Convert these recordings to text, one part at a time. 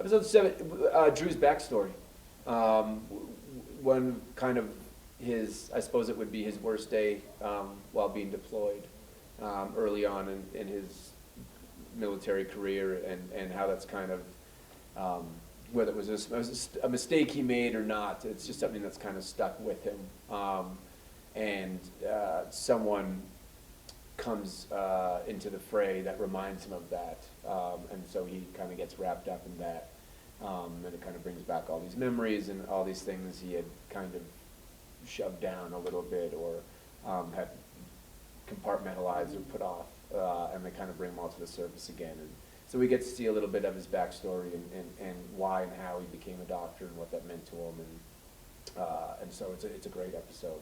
Episode 7, Drew's backstory. One kind of I suppose it would be his worst day while being deployed early on in his military career, and how that's kind of, whether it was a mistake he made or not, it's just something that's kind of stuck with him. And someone comes into the fray that reminds him of that, and so he kind of gets wrapped up in that, and it kind of brings back all these memories and all these things he had kind of shoved down a little bit, or had compartmentalized or put off, and they kind of bring them all to the surface again. And so we get to see a little bit of his backstory and why and how he became a doctor and what that meant to him, and so it's a great episode.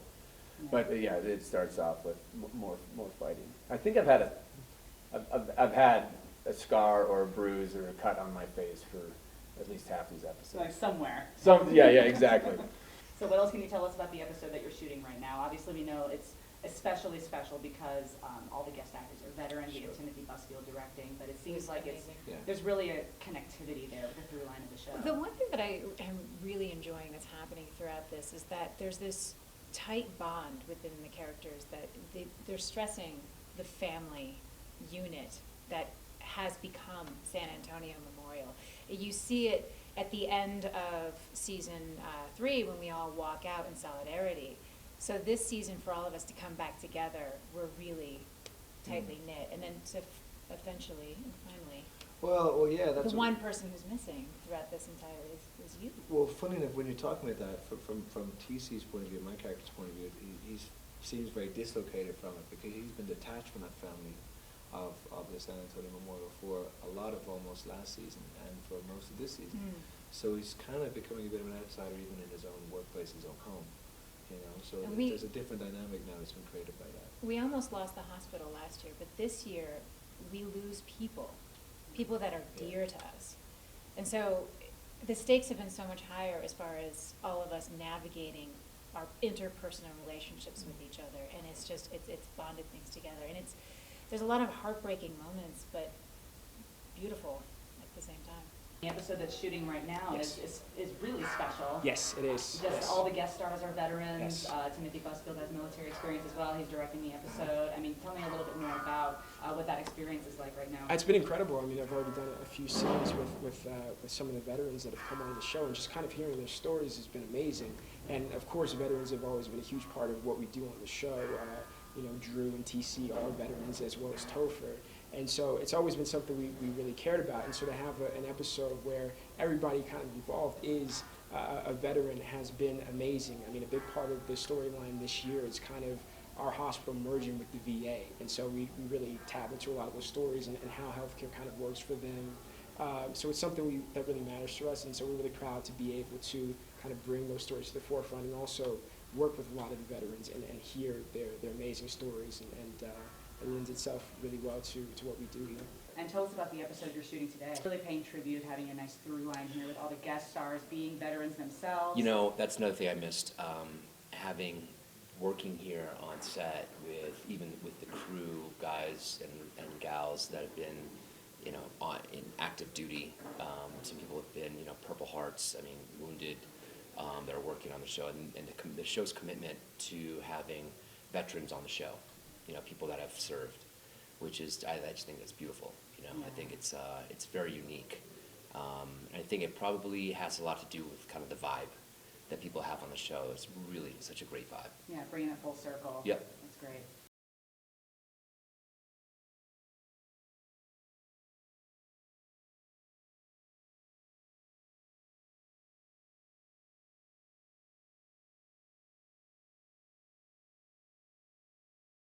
Yeah. But yeah, it starts off with more fighting. I think I've had a scar or a bruise or a cut on my face for at least half these episodes. Like somewhere. Yeah, exactly. So what else can you tell us about the episode that you're shooting right now? Obviously we know it's especially special because all the guest actors are veterans. Sure. We have Timothy Busfield directing, but it seems like there's really a connectivity there with the through line of the show. The one thing that I am really enjoying that's happening throughout this is that there's this tight bond within the characters that they're stressing the family unit that has become San Antonio Memorial. You see it at the end of season 3 when we all walk out in solidarity. So this season, for all of us to come back together, we're really tightly knit, and then to eventually and finally, well, yeah, that's the one person who's missing throughout this entire is you. Well, funny enough, when you're talking about that, from Teases' point of view, my character's point of view, he seems very dislocated from it because he's been detached from that family of the San Antonio Memorial for a lot of almost last season and for most of this season. So he's kind of becoming a bit of an outsider even in his own workplace, his own home. You know, so there's a different dynamic now that's been created by that. We almost lost the hospital last year, but this year we lose people that are dear to us. And so the stakes have been so much higher as far as all of us navigating our interpersonal relationships with each other, and it's bonded things together. And there's a lot of heartbreaking moments, but beautiful at the same time. The episode that's shooting right now is really special. Yes, it is. Just all the guest stars are veterans. Yes. Timothy Busfield has military experience as well. He's directing the episode. I mean, tell me a little bit more about what that experience is like right now. It's been incredible. I mean, I've already done a few scenes with some of the veterans that have come on the show, and just kind of hearing their stories has been amazing. And of course, veterans have always been a huge part of what we do on the show. Drew and TC are veterans, as well as Topher. And so it's always been something we really cared about. And so to have an episode where everybody kind of involved is a veteran has been amazing. I mean, a big part of the storyline this year is kind of our hospital merging with the VA. And so we really tap into a lot of those stories and how healthcare kind of works for them. So it's something that really matters to us. And so we're really proud to be able to kind of bring those stories to the forefront and also work with a lot of the veterans and hear their amazing stories. And it lends itself really well to what we do here. And tell us about the episode you're shooting today. Really paying tribute, having a nice through line here with all the guest stars being veterans themselves. You know, that's another thing I missed. Working here on set even with the crew guys and gals that have been, in active duty. Some people have been, Purple Hearts. I mean, wounded. That are working on the show, and the show's commitment to having veterans on the show. People that have served, which is, I just think that's beautiful. Yeah. I think it's very unique. And I think it probably has a lot to do with kind of the vibe that people have on the show. It's really such a great vibe. Yeah, bringing it full circle. Yep. That's great.